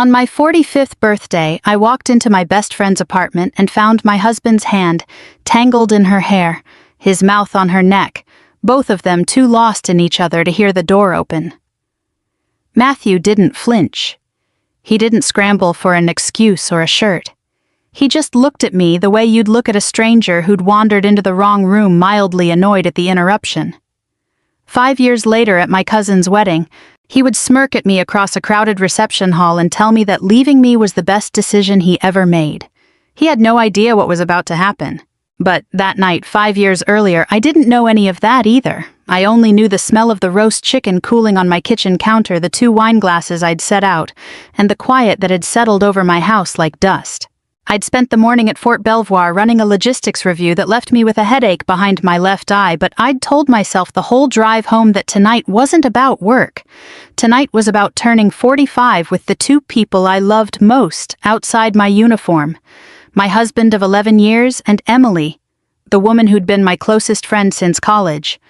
On my 45th birthday, I walked into my best friend's apartment and found my husband's hand tangled in her hair, his mouth on her neck, both of them too lost in each other to hear the door open. Matthew didn't flinch. He didn't scramble for an excuse or a shirt. He just looked at me the way you'd look at a stranger who'd wandered into the wrong room mildly annoyed at the interruption. 5 years later at my cousin's wedding, he would smirk at me across a crowded reception hall and tell me that leaving me was the best decision he ever made. He had no idea what was about to happen. But that night, 5 years earlier, I didn't know any of that either. I only knew the smell of the roast chicken cooling on my kitchen counter, the 2 wine glasses I'd set out, and the quiet that had settled over my house like dust. I'd spent the morning at Fort Belvoir running a logistics review that left me with a headache behind my left eye, but I'd told myself the whole drive home that tonight wasn't about work. Tonight was about turning 45 with the 2 people I loved most outside my uniform. My husband of 11 years and Emily, the woman who'd been my closest friend since college.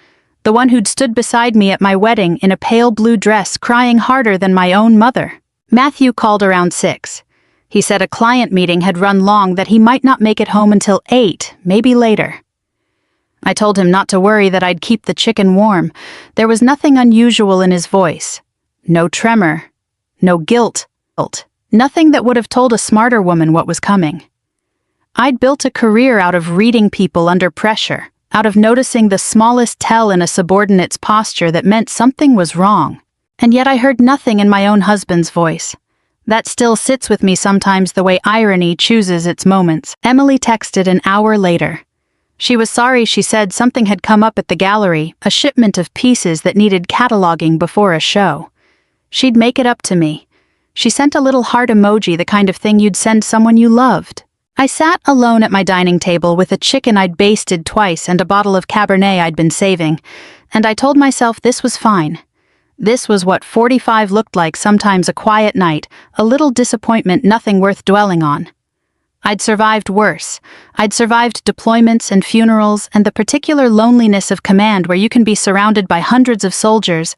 The one who'd stood beside me at my wedding in a pale blue dress crying harder than my own mother. Matthew called around 6. He said a client meeting had run long, that he might not make it home until 8, maybe later. I told him not to worry, that I'd keep the chicken warm. There was nothing unusual in his voice. No tremor. No guilt. Nothing that would have told a smarter woman what was coming. I'd built a career out of reading people under pressure, out of noticing the smallest tell in a subordinate's posture that meant something was wrong. And yet I heard nothing in my own husband's voice. That still sits with me sometimes, the way irony chooses its moments. Emily texted an hour later. She was sorry, she said. Something had come up at the gallery, a shipment of pieces that needed cataloging before a show. She'd make it up to me. She sent a little heart emoji, the kind of thing you'd send someone you loved. I sat alone at my dining table with a chicken I'd basted twice and a bottle of Cabernet I'd been saving, and I told myself this was fine. This was what 45 looked like, sometimes a quiet night, a little disappointment, nothing worth dwelling on. I'd survived worse. I'd survived deployments and funerals and the particular loneliness of command, where you can be surrounded by hundreds of soldiers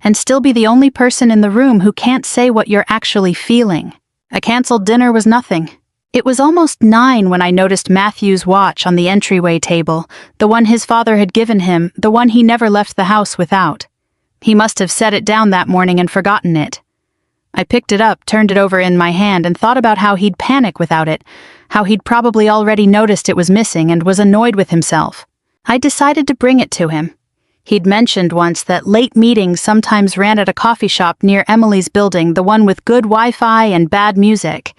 and still be the only person in the room who can't say what you're actually feeling. A canceled dinner was nothing. It was almost 9 when I noticed Matthew's watch on the entryway table, the one his father had given him, the one he never left the house without. He must have set it down that morning and forgotten it. I picked it up, turned it over in my hand, and thought about how he'd panic without it, how he'd probably already noticed it was missing and was annoyed with himself. I decided to bring it to him. He'd mentioned once that late meetings sometimes ran at a coffee shop near Emily's building, the one with good Wi-Fi and bad music.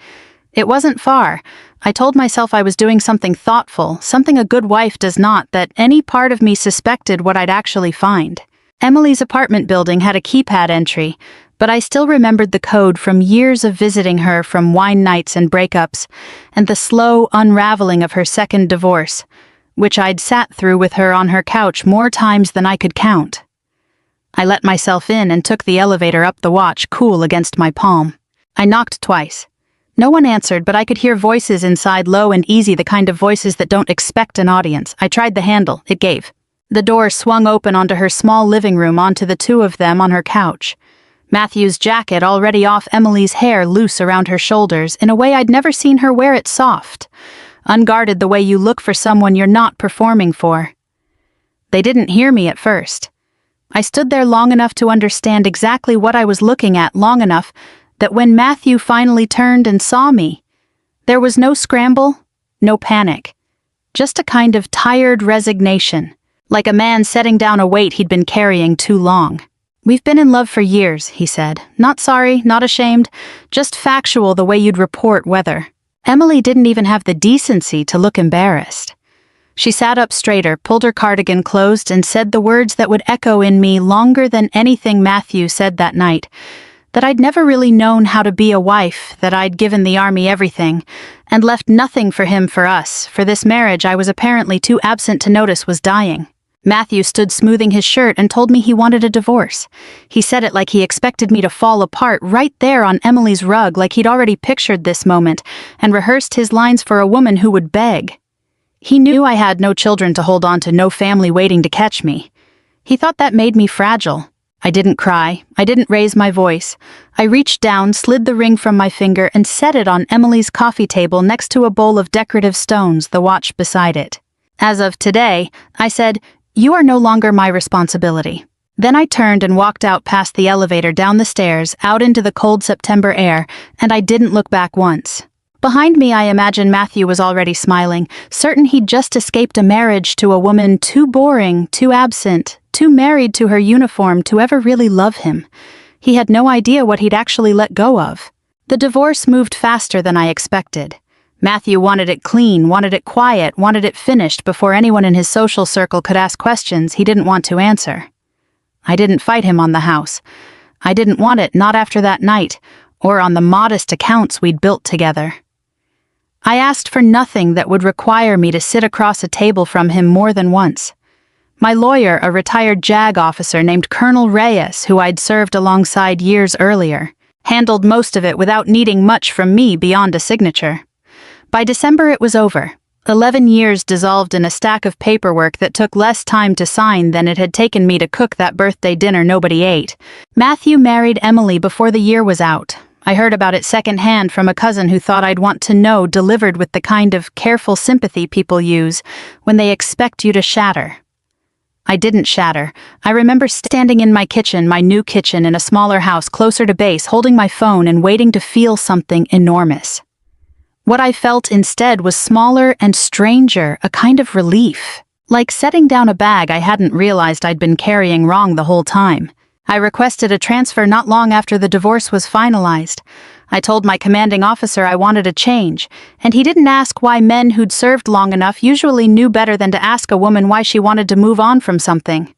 It wasn't far. I told myself I was doing something thoughtful, something a good wife does not, that any part of me suspected what I'd actually find. Emily's apartment building had a keypad entry, but I still remembered the code from years of visiting her, from wine nights and breakups, and the slow unraveling of her second divorce, which I'd sat through with her on her couch more times than I could count. I let myself in and took the elevator up, the watch cool against my palm. I knocked twice. No one answered, but I could hear voices inside, low and easy, the kind of voices that don't expect an audience. I tried the handle. It gave. The door swung open onto her small living room, onto the 2 of them on her couch. Matthew's jacket already off, Emily's hair loose around her shoulders, in a way I'd never seen her wear it, soft. Unguarded, the way you look for someone you're not performing for. They didn't hear me at first. I stood there long enough to understand exactly what I was looking at, long enough that when Matthew finally turned and saw me, there was no scramble, no panic. Just a kind of tired resignation. Like a man setting down a weight he'd been carrying too long. "We've been in love for years," he said. "Not sorry, not ashamed, just factual, the way you'd report weather." Emily didn't even have the decency to look embarrassed. She sat up straighter, pulled her cardigan closed, and said the words that would echo in me longer than anything Matthew said that night. That I'd never really known how to be a wife, that I'd given the army everything, and left nothing for him, for us, for this marriage I was apparently too absent to notice was dying. Matthew stood smoothing his shirt and told me he wanted a divorce. He said it like he expected me to fall apart right there on Emily's rug, like he'd already pictured this moment and rehearsed his lines for a woman who would beg. He knew I had no children to hold on to, no family waiting to catch me. He thought that made me fragile. I didn't cry. I didn't raise my voice. I reached down, slid the ring from my finger, and set it on Emily's coffee table next to a bowl of decorative stones, the watch beside it. As of today, I said, "You are no longer my responsibility." Then I turned and walked out past the elevator, down the stairs, out into the cold September air, and I didn't look back once. Behind me, I imagine Matthew was already smiling, certain he'd just escaped a marriage to a woman too boring, too absent, too married to her uniform to ever really love him. He had no idea what he'd actually let go of. The divorce moved faster than I expected. Matthew wanted it clean, wanted it quiet, wanted it finished before anyone in his social circle could ask questions he didn't want to answer. I didn't fight him on the house. I didn't want it, not after that night, or on the modest accounts we'd built together. I asked for nothing that would require me to sit across a table from him more than once. My lawyer, a retired JAG officer named Colonel Reyes, who I'd served alongside years earlier, handled most of it without needing much from me beyond a signature. By December it was over. 11 years dissolved in a stack of paperwork that took less time to sign than it had taken me to cook that birthday dinner nobody ate. Matthew married Emily before the year was out. I heard about it secondhand from a cousin who thought I'd want to know, delivered with the kind of careful sympathy people use when they expect you to shatter. I didn't shatter. I remember standing in my kitchen, my new kitchen in a smaller house closer to base, holding my phone and waiting to feel something enormous. What I felt instead was smaller and stranger, a kind of relief. Like setting down a bag I hadn't realized I'd been carrying wrong the whole time. I requested a transfer not long after the divorce was finalized. I told my commanding officer I wanted a change, and he didn't ask why men who'd served long enough usually knew better than to ask a woman why she wanted to move on from something.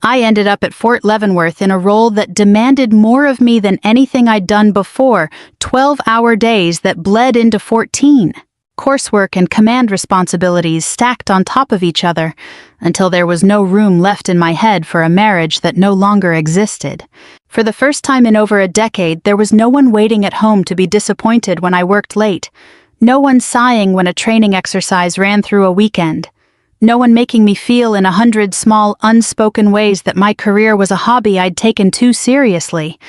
I ended up at Fort Leavenworth in a role that demanded more of me than anything I'd done before, 12-hour days that bled into 14. Coursework and command responsibilities stacked on top of each other, until there was no room left in my head for a marriage that no longer existed. For the first time in over a decade, there was no one waiting at home to be disappointed when I worked late, no one sighing when a training exercise ran through a weekend, no one making me feel in 100 small, unspoken ways that my career was a hobby I'd taken too seriously.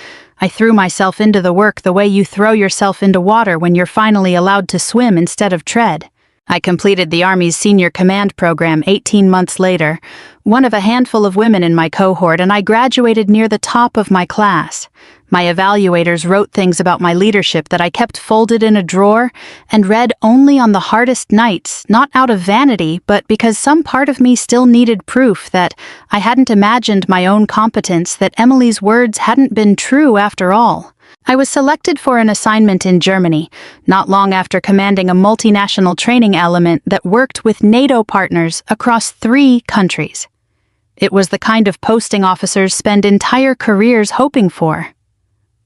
I threw myself into the work the way you throw yourself into water when you're finally allowed to swim instead of tread. I completed the Army's Senior Command Program 18 months later, one of a handful of women in my cohort, and I graduated near the top of my class. My evaluators wrote things about my leadership that I kept folded in a drawer and read only on the hardest nights, not out of vanity, but because some part of me still needed proof that I hadn't imagined my own competence, that Emily's words hadn't been true after all. I was selected for an assignment in Germany, not long after commanding a multinational training element that worked with NATO partners across 3 countries. It was the kind of posting officers spend entire careers hoping for.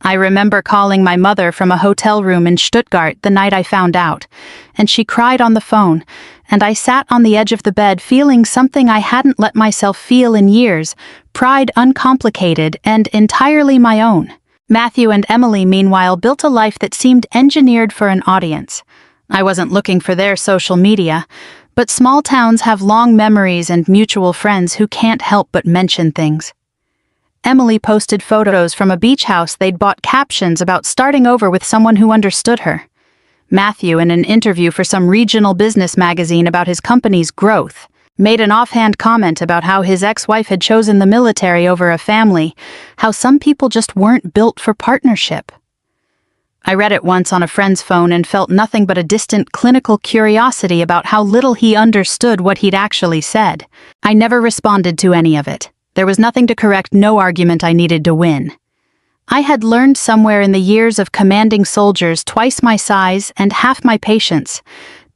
I remember calling my mother from a hotel room in Stuttgart the night I found out, and she cried on the phone, and I sat on the edge of the bed feeling something I hadn't let myself feel in years, pride uncomplicated and entirely my own. Matthew and Emily, meanwhile, built a life that seemed engineered for an audience. I wasn't looking for their social media, but small towns have long memories and mutual friends who can't help but mention things. Emily posted photos from a beach house they'd bought, captions about starting over with someone who understood her. Matthew, in an interview for some regional business magazine about his company's growth, made an offhand comment about how his ex-wife had chosen the military over a family, how some people just weren't built for partnership. I read it once on a friend's phone and felt nothing but a distant clinical curiosity about how little he understood what he'd actually said. I never responded to any of it. There was nothing to correct, no argument I needed to win. I had learned somewhere in the years of commanding soldiers twice my size and half my patience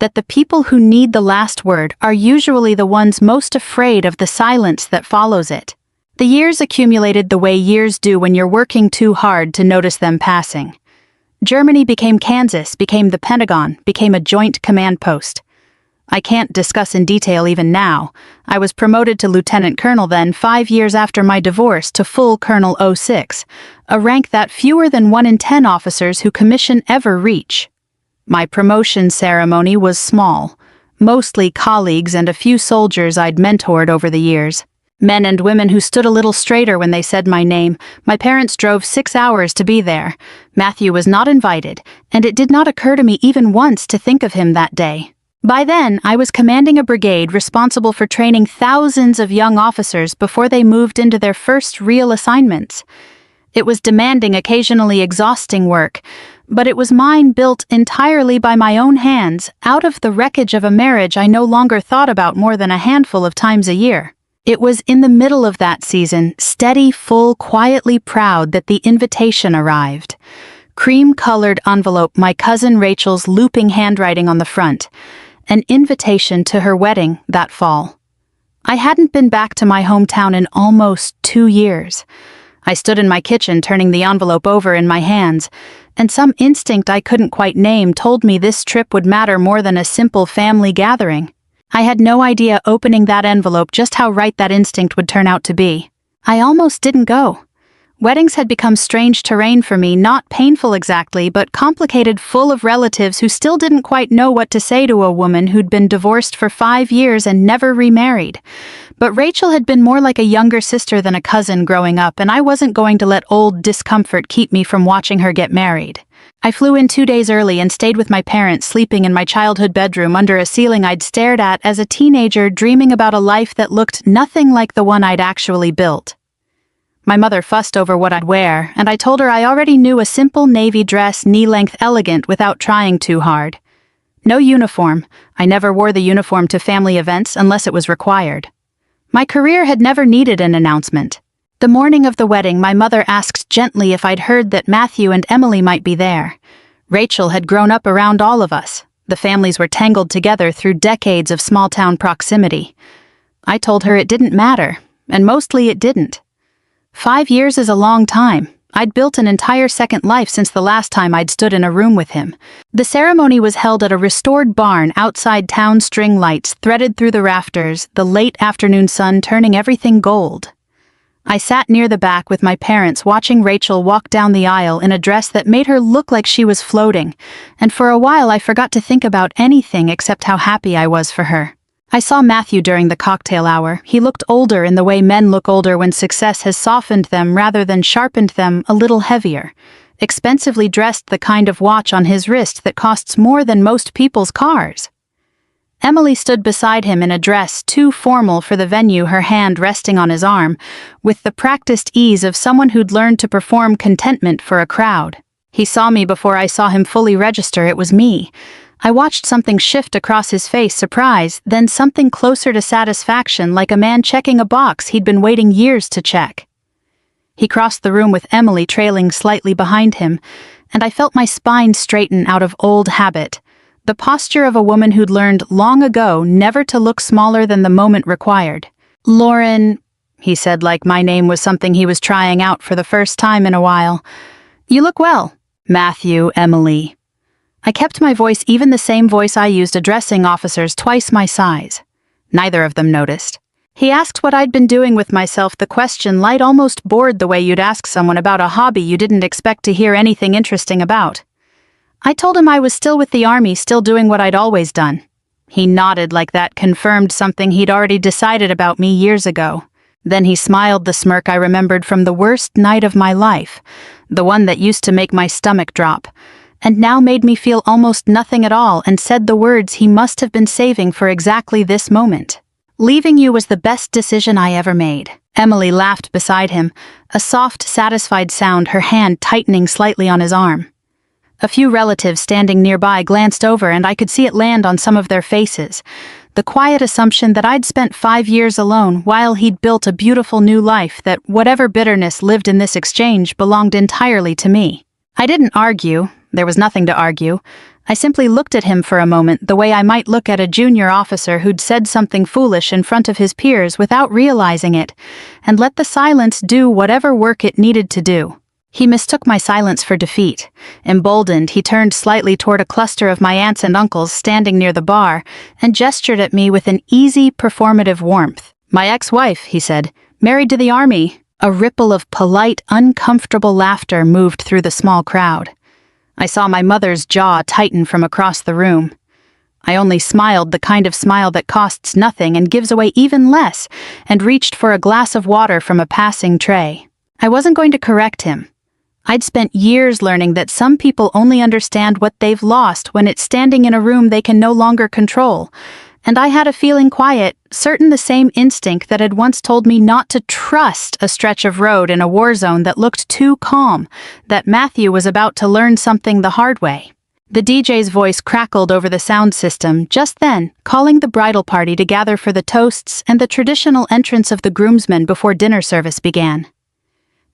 that the people who need the last word are usually the ones most afraid of the silence that follows it. The years accumulated the way years do when you're working too hard to notice them passing. Germany became Kansas, became the Pentagon, became a joint command post. I can't discuss in detail even now. I was promoted to lieutenant colonel then, 5 years after my divorce, to full colonel 06, a rank that fewer than 1 in 10 officers who commission ever reach. My promotion ceremony was small, mostly colleagues and a few soldiers I'd mentored over the years. Men and women who stood a little straighter when they said my name. My parents drove 6 hours to be there. Matthew was not invited, and it did not occur to me even once to think of him that day. By then, I was commanding a brigade responsible for training thousands of young officers before they moved into their first real assignments. It was demanding, occasionally exhausting work, but it was mine, built entirely by my own hands, out of the wreckage of a marriage I no longer thought about more than a handful of times a year. It was in the middle of that season, steady, full, quietly proud, that the invitation arrived. Cream-colored envelope, my cousin Rachel's looping handwriting on the front. An invitation to her wedding that fall. I hadn't been back to my hometown in almost 2 years. I stood in my kitchen turning the envelope over in my hands, and some instinct I couldn't quite name told me this trip would matter more than a simple family gathering. I had no idea opening that envelope just how right that instinct would turn out to be. I almost didn't go. Weddings had become strange terrain for me, not painful exactly, but complicated, full of relatives who still didn't quite know what to say to a woman who'd been divorced for 5 years and never remarried. But Rachel had been more like a younger sister than a cousin growing up, and I wasn't going to let old discomfort keep me from watching her get married. I flew in 2 days early and stayed with my parents, sleeping in my childhood bedroom under a ceiling I'd stared at as a teenager, dreaming about a life that looked nothing like the one I'd actually built. My mother fussed over what I'd wear, and I told her I already knew a simple navy dress, knee-length elegant, without trying too hard. No uniform. I never wore the uniform to family events unless it was required. My career had never needed an announcement. The morning of the wedding, my mother asked gently if I'd heard that Matthew and Emily might be there. Rachel had grown up around all of us. The families were tangled together through decades of small-town proximity. I told her it didn't matter, and mostly it didn't. 5 years is a long time. I'd built an entire second life since the last time I'd stood in a room with him. The ceremony was held at a restored barn outside town, string lights threaded through the rafters, the late afternoon sun turning everything gold. I sat near the back with my parents, watching Rachel walk down the aisle in a dress that made her look like she was floating, and for a while I forgot to think about anything except how happy I was for her. I saw Matthew during the cocktail hour. He looked older in the way men look older when success has softened them rather than sharpened them, a little heavier. Expensively dressed, the kind of watch on his wrist that costs more than most people's cars. Emily stood beside him in a dress too formal for the venue, her hand resting on his arm, with the practiced ease of someone who'd learned to perform contentment for a crowd. He saw me before I saw him fully register. It was me. I watched something shift across his face, surprise, then something closer to satisfaction, like a man checking a box he'd been waiting years to check. He crossed the room with Emily trailing slightly behind him, and I felt my spine straighten out of old habit, the posture of a woman who'd learned long ago never to look smaller than the moment required. "Lauren," he said, like my name was something he was trying out for the first time in a while. "You look well." "Matthew, Emily." I kept my voice, even the same voice I used addressing officers twice my size. Neither of them noticed. He asked what I'd been doing with myself, the question light, almost bored, the way you'd ask someone about a hobby you didn't expect to hear anything interesting about. I told him I was still with the Army, still doing what I'd always done. He nodded like that confirmed something he'd already decided about me years ago. Then he smiled, the smirk I remembered from the worst night of my life, the one that used to make my stomach drop, and now made me feel almost nothing at all, and said the words he must have been saving for exactly this moment. "Leaving you was the best decision I ever made." Emily laughed beside him, a soft, satisfied sound, her hand tightening slightly on his arm. A few relatives standing nearby glanced over, and I could see it land on some of their faces, the quiet assumption that I'd spent 5 years alone while he'd built a beautiful new life, that whatever bitterness lived in this exchange belonged entirely to me. I didn't argue. There was nothing to argue. I simply looked at him for a moment, the way I might look at a junior officer who'd said something foolish in front of his peers without realizing it, and let the silence do whatever work it needed to do. He mistook my silence for defeat. Emboldened, he turned slightly toward a cluster of my aunts and uncles standing near the bar, and gestured at me with an easy, performative warmth. "My ex-wife," he said, "married to the Army." A ripple of polite, uncomfortable laughter moved through the small crowd. I saw my mother's jaw tighten from across the room. I only smiled, the kind of smile that costs nothing and gives away even less, and reached for a glass of water from a passing tray. I wasn't going to correct him. I'd spent years learning that some people only understand what they've lost when it's standing in a room they can no longer control, and I had a feeling quiet, certain the same instinct that had once told me not to trust a stretch of road in a war zone that looked too calm, that Matthew was about to learn something the hard way. The DJ's voice crackled over the sound system just then, calling the bridal party to gather for the toasts and the traditional entrance of the groomsmen before dinner service began.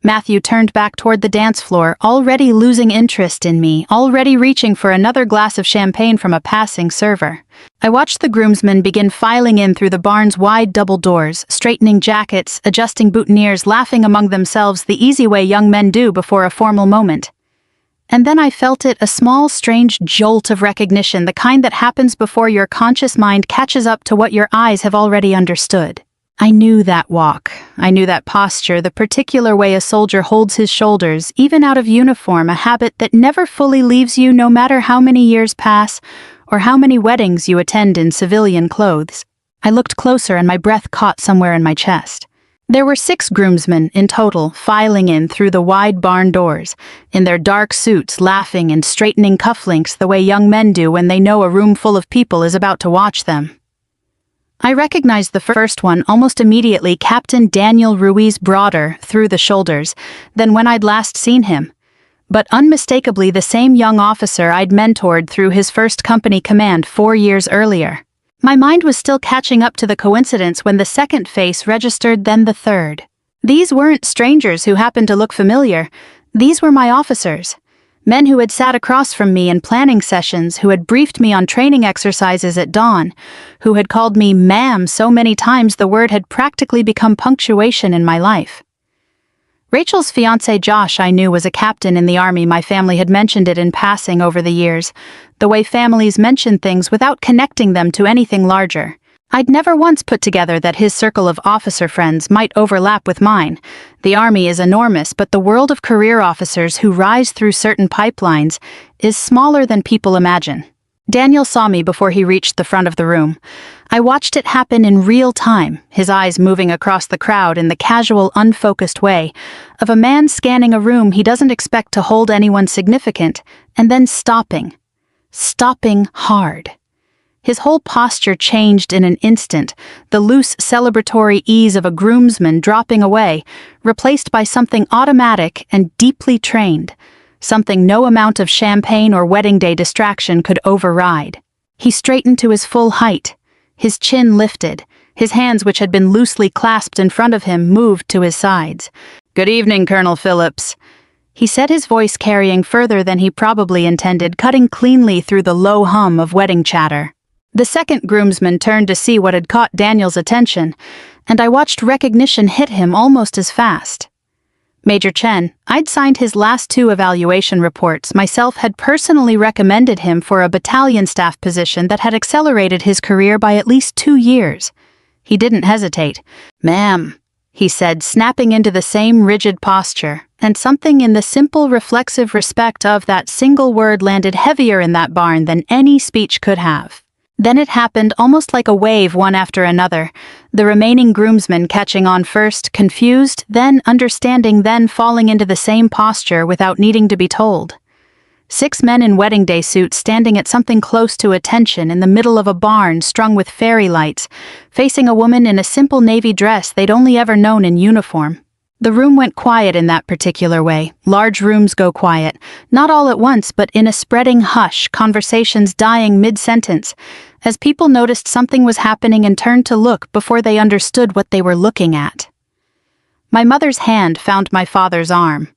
Matthew turned back toward the dance floor, already losing interest in me, already reaching for another glass of champagne from a passing server. I watched the groomsmen begin filing in through the barn's wide double doors, straightening jackets, adjusting boutonnieres, laughing among themselves the easy way young men do before a formal moment. And then I felt it, a small, strange jolt of recognition, the kind that happens before your conscious mind catches up to what your eyes have already understood. I knew that walk. I knew that posture, the particular way a soldier holds his shoulders, even out of uniform, a habit that never fully leaves you no matter how many years pass or how many weddings you attend in civilian clothes. I looked closer and my breath caught somewhere in my chest. There were 6 groomsmen in total, filing in through the wide barn doors, in their dark suits, laughing and straightening cufflinks the way young men do when they know a room full of people is about to watch them. I recognized the first one almost immediately, Captain Daniel Ruiz, broader through the shoulders than when I'd last seen him, but unmistakably the same young officer I'd mentored through his first company command 4 years earlier. My mind was still catching up to the coincidence when the second face registered, then the third. These weren't strangers who happened to look familiar. These were my officers. Men who had sat across from me in planning sessions, who had briefed me on training exercises at dawn, who had called me ma'am so many times the word had practically become punctuation in my life. Rachel's fiancé Josh, I knew, was a captain in the Army. My family had mentioned it in passing over the years, the way families mention things without connecting them to anything larger. I'd never once put together that his circle of officer friends might overlap with mine. The Army is enormous, but the world of career officers who rise through certain pipelines is smaller than people imagine. Daniel saw me before he reached the front of the room. I watched it happen in real time, his eyes moving across the crowd in the casual, unfocused way of a man scanning a room he doesn't expect to hold anyone significant, and then stopping hard. His whole posture changed in an instant, the loose celebratory ease of a groomsman dropping away, replaced by something automatic and deeply trained, something no amount of champagne or wedding day distraction could override. He straightened to his full height, his chin lifted, his hands, which had been loosely clasped in front of him, moved to his sides. "Good evening, Colonel Phillips," he said, his voice carrying further than he probably intended, cutting cleanly through the low hum of wedding chatter. The second groomsman turned to see what had caught Daniel's attention, and I watched recognition hit him almost as fast. Major Chen. I'd signed his last 2 evaluation reports, myself had personally recommended him for a battalion staff position that had accelerated his career by at least 2 years. He didn't hesitate. "Ma'am," he said, snapping into the same rigid posture, and something in the simple reflexive respect of that single word landed heavier in that barn than any speech could have. Then it happened almost like a wave, one after another, the remaining groomsmen catching on first, confused, then understanding, then falling into the same posture without needing to be told. 6 men in wedding day suits standing at something close to attention in the middle of a barn strung with fairy lights, facing a woman in a simple navy dress they'd only ever known in uniform. The room went quiet in that particular way. Large rooms go quiet, not all at once, but in a spreading hush, conversations dying mid-sentence, as people noticed something was happening and turned to look before they understood what they were looking at. My mother's hand found my father's arm.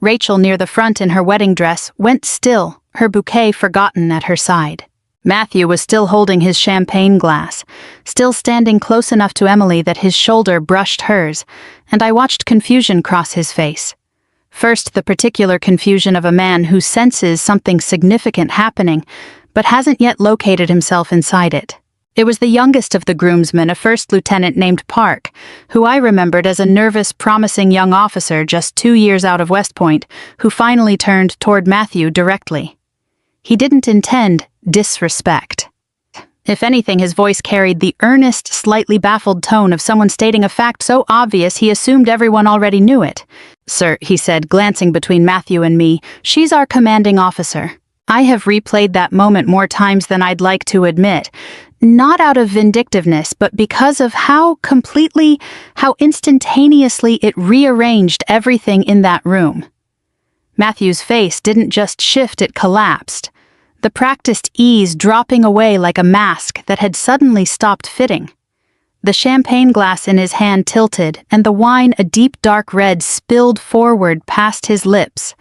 Rachel, near the front in her wedding dress, went still, her bouquet forgotten at her side. Matthew was still holding his champagne glass, still standing close enough to Emily that his shoulder brushed hers, and I watched confusion cross his face. First, the particular confusion of a man who senses something significant happening, but hasn't yet located himself inside it. It was the youngest of the groomsmen, a first lieutenant named Park, who I remembered as a nervous, promising young officer just 2 years out of West Point, who finally turned toward Matthew directly. He didn't intend disrespect. If anything, his voice carried the earnest, slightly baffled tone of someone stating a fact so obvious he assumed everyone already knew it. "Sir," he said, glancing between Matthew and me, "she's our commanding officer." I have replayed that moment more times than I'd like to admit, not out of vindictiveness, but because of how instantaneously it rearranged everything in that room. Matthew's face didn't just shift, it collapsed, the practiced ease dropping away like a mask that had suddenly stopped fitting. The champagne glass in his hand tilted, and the wine, a deep dark red, spilled forward past his lips,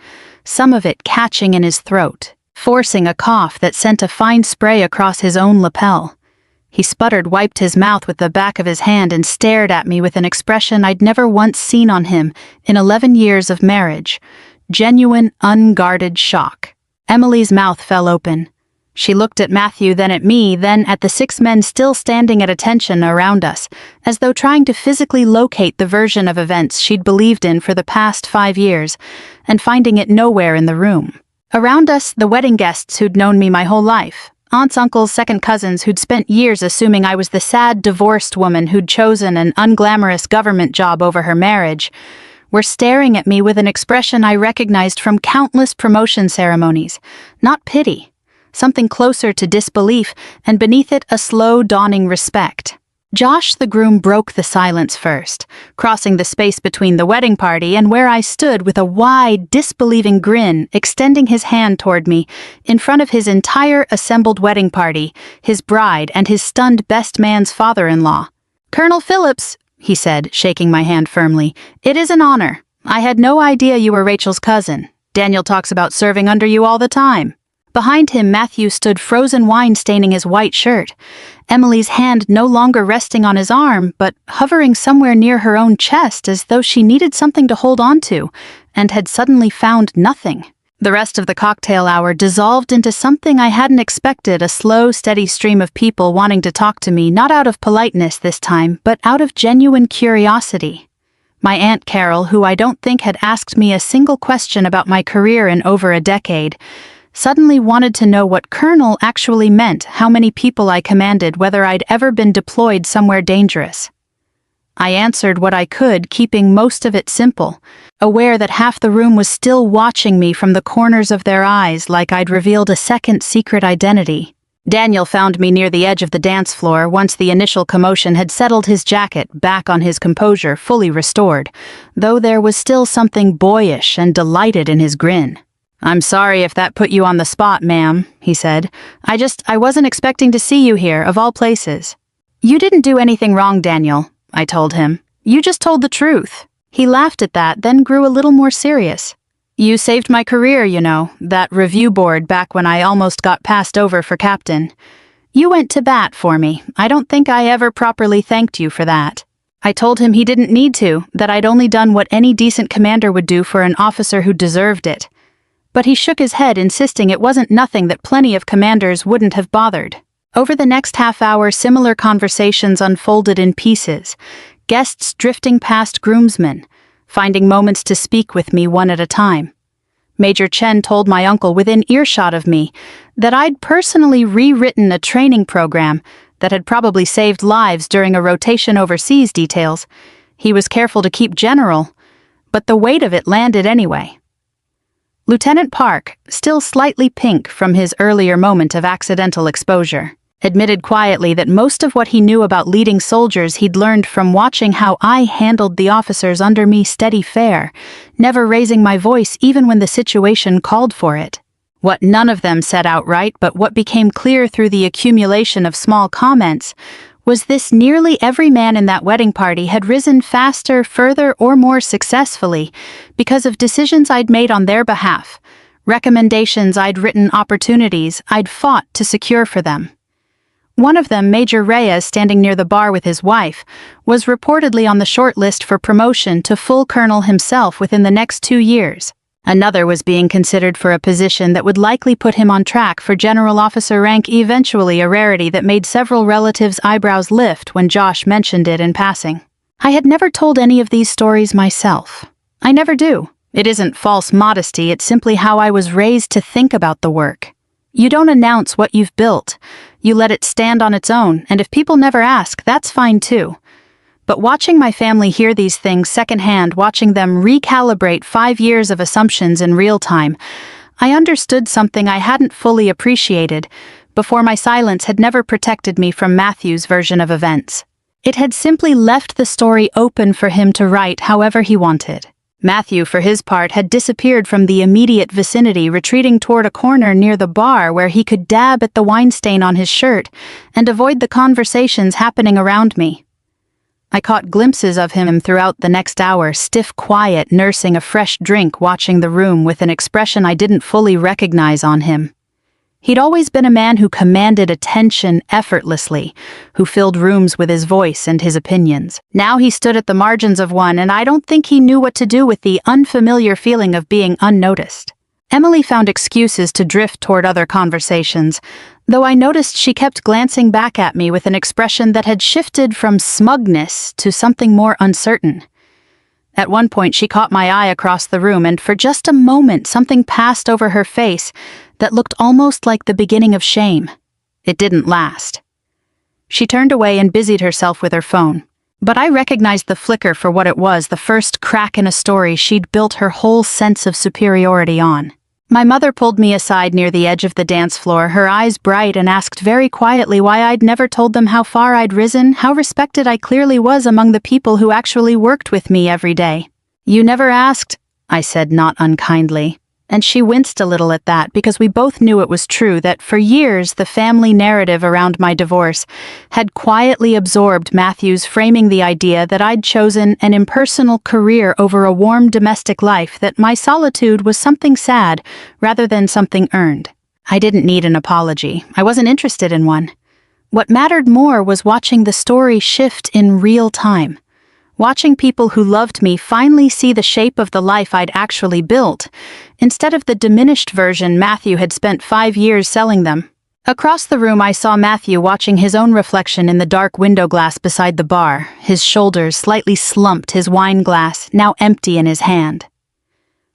some of it catching in his throat, forcing a cough that sent a fine spray across his own lapel. He sputtered, wiped his mouth with the back of his hand, and stared at me with an expression I'd never once seen on him in 11 years of marriage. Genuine, unguarded shock. Emily's mouth fell open. She looked at Matthew, then at me, then at the 6 men still standing at attention around us, as though trying to physically locate the version of events she'd believed in for the past 5 years, and finding it nowhere in the room. Around us, the wedding guests who'd known me my whole life. Aunts, uncles, second cousins who'd spent years assuming I was the sad, divorced woman who'd chosen an unglamorous government job over her marriage, were staring at me with an expression I recognized from countless promotion ceremonies. Not pity, something closer to disbelief, and beneath it a slow dawning respect. Josh, the groom, broke the silence first, crossing the space between the wedding party and where I stood with a wide, disbelieving grin, extending his hand toward me, in front of his entire assembled wedding party, his bride, and his stunned best man's father-in-law. "Colonel Phillips," he said, shaking my hand firmly, "it is an honor. I had no idea you were Rachel's cousin. Daniel talks about serving under you all the time." Behind him, Matthew stood, frozen wine staining his white shirt, Emily's hand no longer resting on his arm, but hovering somewhere near her own chest as though she needed something to hold on to, and had suddenly found nothing. The rest of the cocktail hour dissolved into something I hadn't expected, a slow, steady stream of people wanting to talk to me, not out of politeness this time, but out of genuine curiosity. My Aunt Carol, who I don't think had asked me a single question about my career in over a decade, suddenly wanted to know what colonel actually meant, how many people I commanded, whether I'd ever been deployed somewhere dangerous. I answered what I could, keeping most of it simple, aware that half the room was still watching me from the corners of their eyes like I'd revealed a second secret identity. Daniel found me near the edge of the dance floor once the initial commotion had settled, his jacket back on his composure, fully restored, though there was still something boyish and delighted in his grin. "I'm sorry if that put you on the spot, ma'am," he said. I wasn't expecting to see you here, of all places." "You didn't do anything wrong, Daniel," I told him. "You just told the truth." He laughed at that, then grew a little more serious. "You saved my career, you know, that review board back when I almost got passed over for captain. You went to bat for me. I don't think I ever properly thanked you for that." I told him he didn't need to, that I'd only done what any decent commander would do for an officer who deserved it. But he shook his head, insisting it wasn't nothing, that plenty of commanders wouldn't have bothered. Over the next half hour, similar conversations unfolded in pieces, guests drifting past Groomsman, finding moments to speak with me one at a time. Major Chen told my uncle within earshot of me that I'd personally rewritten a training program that had probably saved lives during a rotation overseas. Details. He was careful to keep general, but the weight of it landed anyway. Lieutenant Park, still slightly pink from his earlier moment of accidental exposure, admitted quietly that most of what he knew about leading soldiers he'd learned from watching how I handled the officers under me steady fare, never raising my voice even when the situation called for it. What none of them said outright, but what became clear through the accumulation of small comments, was this: nearly every man in that wedding party had risen faster, further, or more successfully because of decisions I'd made on their behalf, recommendations I'd written, opportunities I'd fought to secure for them. One of them, Major Reyes, standing near the bar with his wife, was reportedly on the short list for promotion to full colonel himself within the next 2 years. Another was being considered for a position that would likely put him on track for general officer rank, eventually a rarity that made several relatives' eyebrows lift when Josh mentioned it in passing. I had never told any of these stories myself. I never do. It isn't false modesty, it's simply how I was raised to think about the work. You don't announce what you've built. You let it stand on its own, and if people never ask, that's fine too. But watching my family hear these things secondhand, watching them recalibrate 5 years of assumptions in real time, I understood something I hadn't fully appreciated before. My silence had never protected me from Matthew's version of events. It had simply left the story open for him to write however he wanted. Matthew, for his part, had disappeared from the immediate vicinity, retreating toward a corner near the bar where he could dab at the wine stain on his shirt and avoid the conversations happening around me. I caught glimpses of him throughout the next hour, stiff quiet, nursing a fresh drink, watching the room with an expression I didn't fully recognize on him. He'd always been a man who commanded attention effortlessly, who filled rooms with his voice and his opinions. Now he stood at the margins of one, and I don't think he knew what to do with the unfamiliar feeling of being unnoticed. Emily found excuses to drift toward other conversations, though I noticed she kept glancing back at me with an expression that had shifted from smugness to something more uncertain. At one point she caught my eye across the room, and for just a moment something passed over her face that looked almost like the beginning of shame. It didn't last. She turned away and busied herself with her phone. But I recognized the flicker for what it was, the first crack in a story she'd built her whole sense of superiority on. My mother pulled me aside near the edge of the dance floor, her eyes bright, and asked very quietly why I'd never told them how far I'd risen, how respected I clearly was among the people who actually worked with me every day. "You never asked," I said not unkindly. And she winced a little at that, because we both knew it was true that for years the family narrative around my divorce had quietly absorbed Matthew's framing the idea that I'd chosen an impersonal career over a warm domestic life, that my solitude was something sad rather than something earned. I didn't need an apology. I wasn't interested in one. What mattered more was watching the story shift in real time. Watching people who loved me finally see the shape of the life I'd actually built, instead of the diminished version Matthew had spent 5 years selling them. Across the room I saw Matthew watching his own reflection in the dark window glass beside the bar, his shoulders slightly slumped, his wine glass now empty in his hand.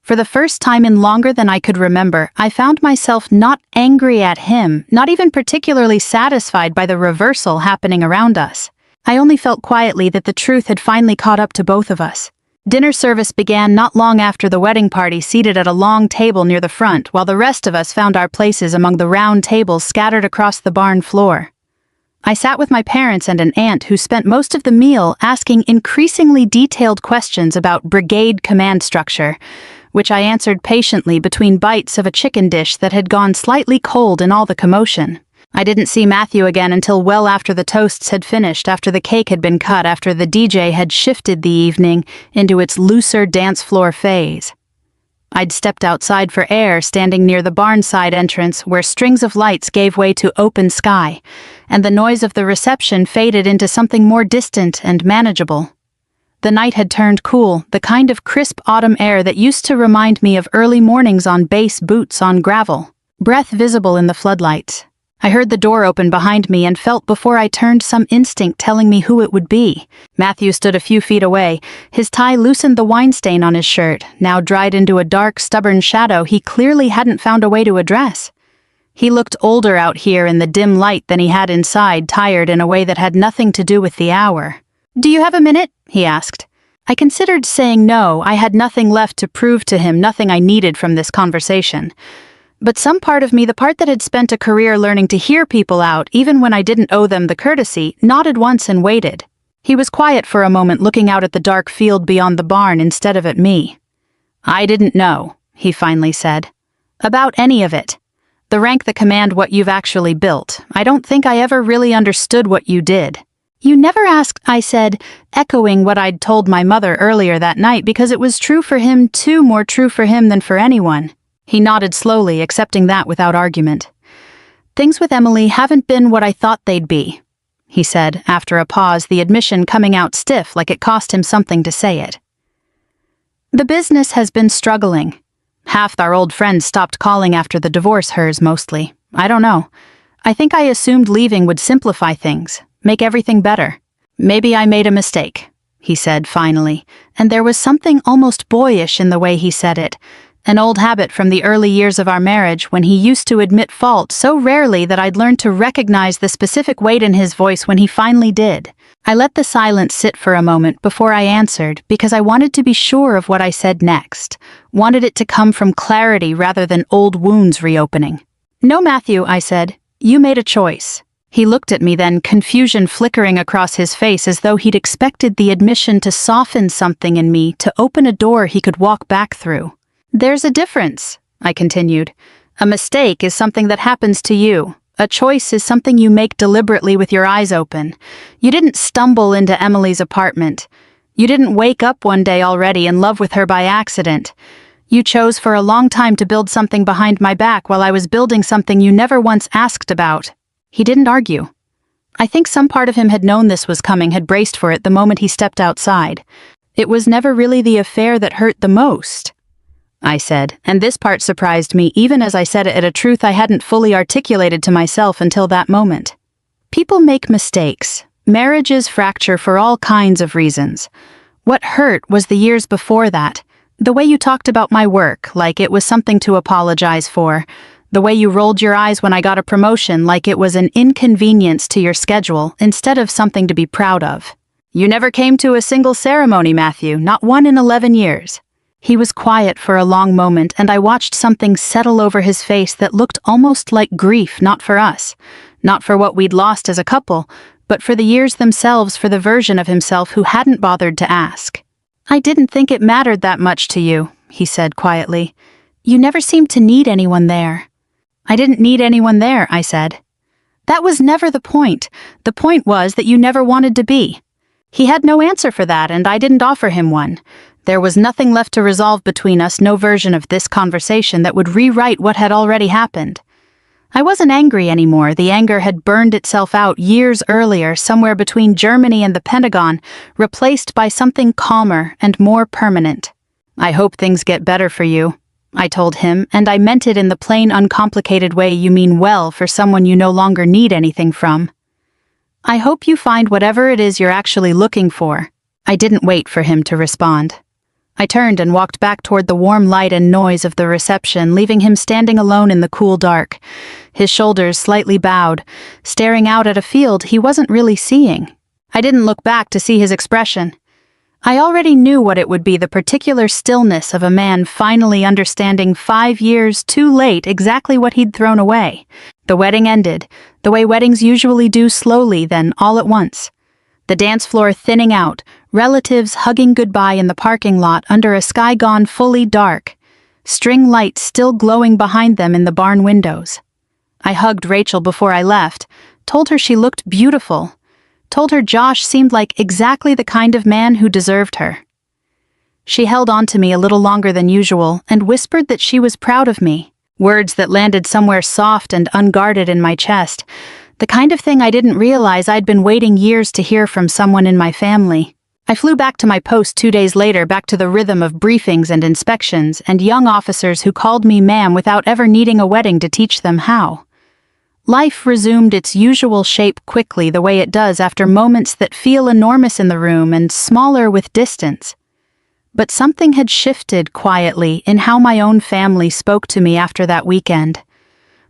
For the first time in longer than I could remember, I found myself not angry at him, not even particularly satisfied by the reversal happening around us. I only felt quietly that the truth had finally caught up to both of us. Dinner service began not long after the wedding party, seated at a long table near the front, while the rest of us found our places among the round tables scattered across the barn floor. I sat with my parents and an aunt who spent most of the meal asking increasingly detailed questions about brigade command structure, which I answered patiently between bites of a chicken dish that had gone slightly cold in all the commotion. I didn't see Matthew again until well after the toasts had finished, after the cake had been cut, after the DJ had shifted the evening into its looser dance floor phase. I'd stepped outside for air, standing near the barnside entrance where strings of lights gave way to open sky, and the noise of the reception faded into something more distant and manageable. The night had turned cool, the kind of crisp autumn air that used to remind me of early mornings on base boots on gravel, breath visible in the floodlights. I heard the door open behind me and felt before I turned some instinct telling me who it would be. Matthew stood a few feet away. His tie loosened the wine stain on his shirt, now dried into a dark, stubborn shadow he clearly hadn't found a way to address. He looked older out here in the dim light than he had inside, tired in a way that had nothing to do with the hour. "Do you have a minute?" he asked. I considered saying no. I had nothing left to prove to him, nothing I needed from this conversation. But some part of me, the part that had spent a career learning to hear people out, even when I didn't owe them the courtesy, nodded once and waited. He was quiet for a moment, looking out at the dark field beyond the barn instead of at me. "I didn't know," he finally said. "About any of it. The rank, the command, what you've actually built. I don't think I ever really understood what you did." "You never asked," I said, echoing what I'd told my mother earlier that night, because it was true for him too, more true for him than for anyone. He nodded slowly, accepting that without argument. "Things with Emily haven't been what I thought they'd be," he said, after a pause, the admission coming out stiff like it cost him something to say it. "The business has been struggling. Half our old friends stopped calling after the divorce, hers mostly. I don't know. I think I assumed leaving would simplify things, make everything better. Maybe I made a mistake," he said finally, and there was something almost boyish in the way he said it, An old habit from the early years of our marriage when he used to admit fault so rarely that I'd learned to recognize the specific weight in his voice when he finally did. I let the silence sit for a moment before I answered because I wanted to be sure of what I said next, wanted it to come from clarity rather than old wounds reopening. "No, Matthew," I said. "You made a choice." He looked at me then, confusion flickering across his face as though he'd expected the admission to soften something in me, to open a door he could walk back through. "There's a difference," I continued. "A mistake is something that happens to you. A choice is something you make deliberately with your eyes open. You didn't stumble into Emily's apartment. You didn't wake up one day already in love with her by accident. You chose for a long time to build something behind my back while I was building something you never once asked about." He didn't argue. I think some part of him had known this was coming, had braced for it the moment he stepped outside. "It was never really the affair that hurt the most," I said, and this part surprised me even as I said it, a truth I hadn't fully articulated to myself until that moment. People make mistakes. Marriages fracture for all kinds of reasons. What hurt was the years before that. The way you talked about my work, like it was something to apologize for. The way you rolled your eyes when I got a promotion, like it was an inconvenience to your schedule instead of something to be proud of. "You never came to a single ceremony, Matthew, not one in 11 years. He was quiet for a long moment, and I watched something settle over his face that looked almost like grief, not for us, not for what we'd lost as a couple, but for the years themselves, for the version of himself who hadn't bothered to ask. "I didn't think it mattered that much to you," he said quietly. "You never seemed to need anyone there." "I didn't need anyone there," I said. "That was never the point. The point was that you never wanted to be." He had no answer for that, and I didn't offer him one. There was nothing left to resolve between us, no version of this conversation that would rewrite what had already happened. I wasn't angry anymore. The anger had burned itself out years earlier, somewhere between Germany and the Pentagon, replaced by something calmer and more permanent. "I hope things get better for you," I told him, and I meant it in the plain, uncomplicated way you mean well for someone you no longer need anything from. "I hope you find whatever it is you're actually looking for." I didn't wait for him to respond. I turned and walked back toward the warm light and noise of the reception, leaving him standing alone in the cool dark, his shoulders slightly bowed, staring out at a field he wasn't really seeing. I didn't look back to see his expression. I already knew what it would be, the particular stillness of a man finally understanding 5 years too late exactly what he'd thrown away. The wedding ended, the way weddings usually do, slowly, then all at once. The dance floor thinning out, relatives hugging goodbye in the parking lot under a sky gone fully dark, string lights still glowing behind them in the barn windows. I hugged Rachel before I left, told her she looked beautiful, told her Josh seemed like exactly the kind of man who deserved her. She held on to me a little longer than usual and whispered that she was proud of me, words that landed somewhere soft and unguarded in my chest, the kind of thing I didn't realize I'd been waiting years to hear from someone in my family. I flew back to my post 2 days later, back to the rhythm of briefings and inspections and young officers who called me ma'am without ever needing a wedding to teach them how. Life resumed its usual shape quickly, the way it does after moments that feel enormous in the room and smaller with distance. But something had shifted quietly in how my own family spoke to me after that weekend.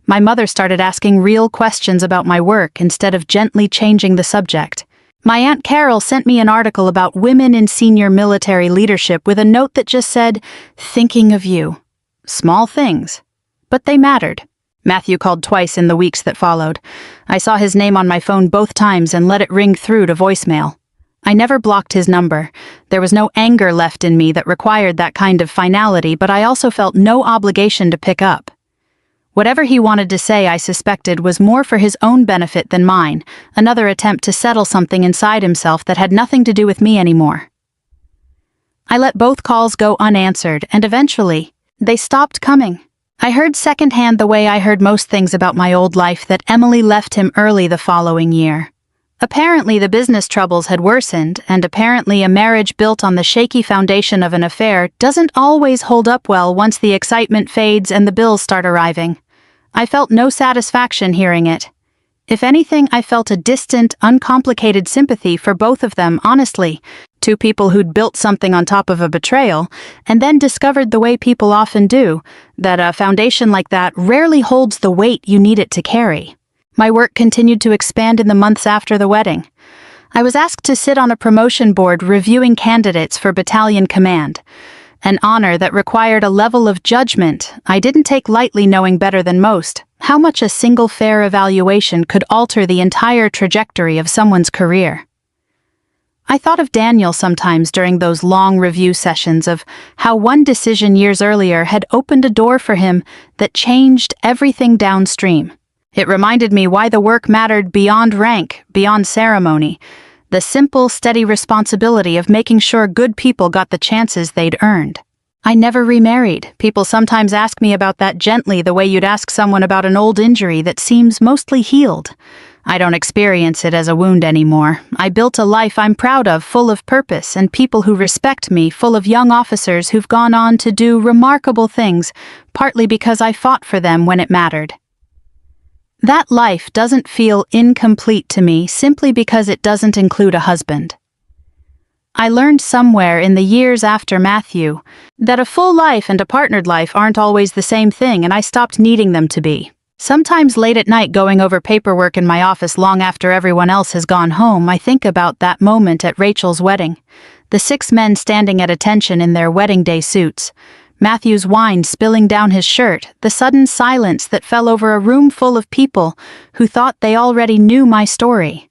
My mother started asking real questions about my work instead of gently changing the subject. My Aunt Carol sent me an article about women in senior military leadership with a note that just said, "Thinking of you." Small things, but they mattered. Matthew called twice in the weeks that followed. I saw his name on my phone both times and let it ring through to voicemail. I never blocked his number. There was no anger left in me that required that kind of finality, but I also felt no obligation to pick up. Whatever he wanted to say, I suspected, was more for his own benefit than mine, another attempt to settle something inside himself that had nothing to do with me anymore. I let both calls go unanswered, and eventually, they stopped coming. I heard secondhand, the way I heard most things about my old life, that Emily left him early the following year. Apparently the business troubles had worsened, and apparently a marriage built on the shaky foundation of an affair doesn't always hold up well once the excitement fades and the bills start arriving. I felt no satisfaction hearing it. If anything, I felt a distant, uncomplicated sympathy for both of them, honestly, Two people who'd built something on top of a betrayal, and then discovered the way people often do, that a foundation like that rarely holds the weight you need it to carry. My work continued to expand in the months after the wedding. I was asked to sit on a promotion board reviewing candidates for battalion command, an honor that required a level of judgment I didn't take lightly, knowing better than most how much a single fair evaluation could alter the entire trajectory of someone's career. I thought of Daniel sometimes during those long review sessions, of how one decision years earlier had opened a door for him that changed everything downstream. It reminded me why the work mattered beyond rank, beyond ceremony, the simple, steady responsibility of making sure good people got the chances they'd earned. I never remarried. People sometimes ask me about that gently, the way you'd ask someone about an old injury that seems mostly healed. I don't experience it as a wound anymore. I built a life I'm proud of, full of purpose and people who respect me, full of young officers who've gone on to do remarkable things, partly because I fought for them when it mattered. That life doesn't feel incomplete to me simply because it doesn't include a husband. I learned somewhere in the years after Matthew that a full life and a partnered life aren't always the same thing, and I stopped needing them to be. Sometimes late at night, going over paperwork in my office long after everyone else has gone home, I think about that moment at Rachel's wedding. The 6 men standing at attention in their wedding day suits. Matthew's wine spilling down his shirt, the sudden silence that fell over a room full of people who thought they already knew my story.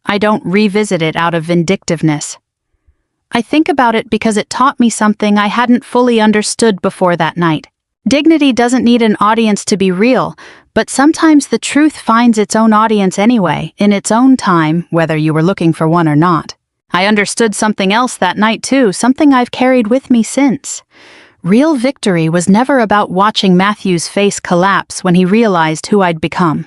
I don't revisit it out of vindictiveness. I think about it because it taught me something I hadn't fully understood before that night. Dignity doesn't need an audience to be real, but sometimes the truth finds its own audience anyway, in its own time, whether you were looking for one or not. I understood something else that night too, something I've carried with me since. Real victory was never about watching Matthew's face collapse when he realized who I'd become.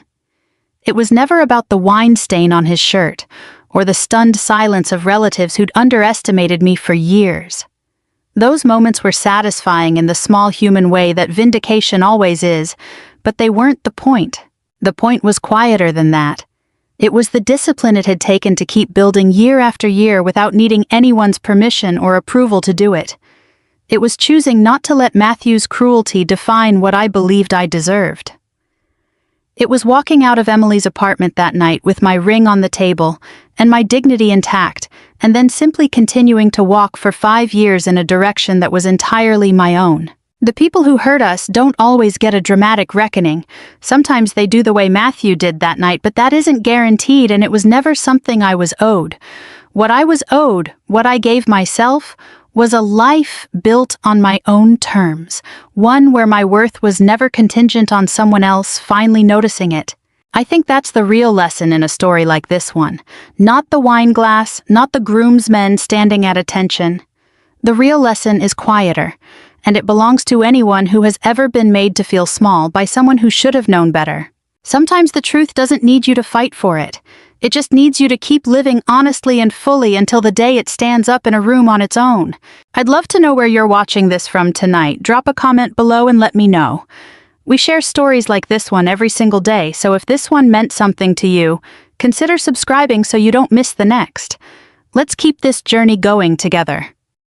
It was never about the wine stain on his shirt, or the stunned silence of relatives who'd underestimated me for years. Those moments were satisfying in the small human way that vindication always is, but they weren't the point. The point was quieter than that. It was the discipline it had taken to keep building year after year without needing anyone's permission or approval to do it. It was choosing not to let Matthew's cruelty define what I believed I deserved. It was walking out of Emily's apartment that night with my ring on the table and my dignity intact, and then simply continuing to walk for 5 years in a direction that was entirely my own. The people who hurt us don't always get a dramatic reckoning. Sometimes they do the way Matthew did that night, but that isn't guaranteed, and it was never something I was owed. What I was owed, what I gave myself, was a life built on my own terms, one where my worth was never contingent on someone else finally noticing it. I think that's the real lesson in a story like this one. Not the wine glass, not the groomsmen standing at attention. The real lesson is quieter, and it belongs to anyone who has ever been made to feel small by someone who should have known better. Sometimes the truth doesn't need you to fight for it. It just needs you to keep living honestly and fully until the day it stands up in a room on its own. I'd love to know where you're watching this from tonight. Drop a comment below and let me know. We share stories like this one every single day, so if this one meant something to you, consider subscribing so you don't miss the next. Let's keep this journey going together.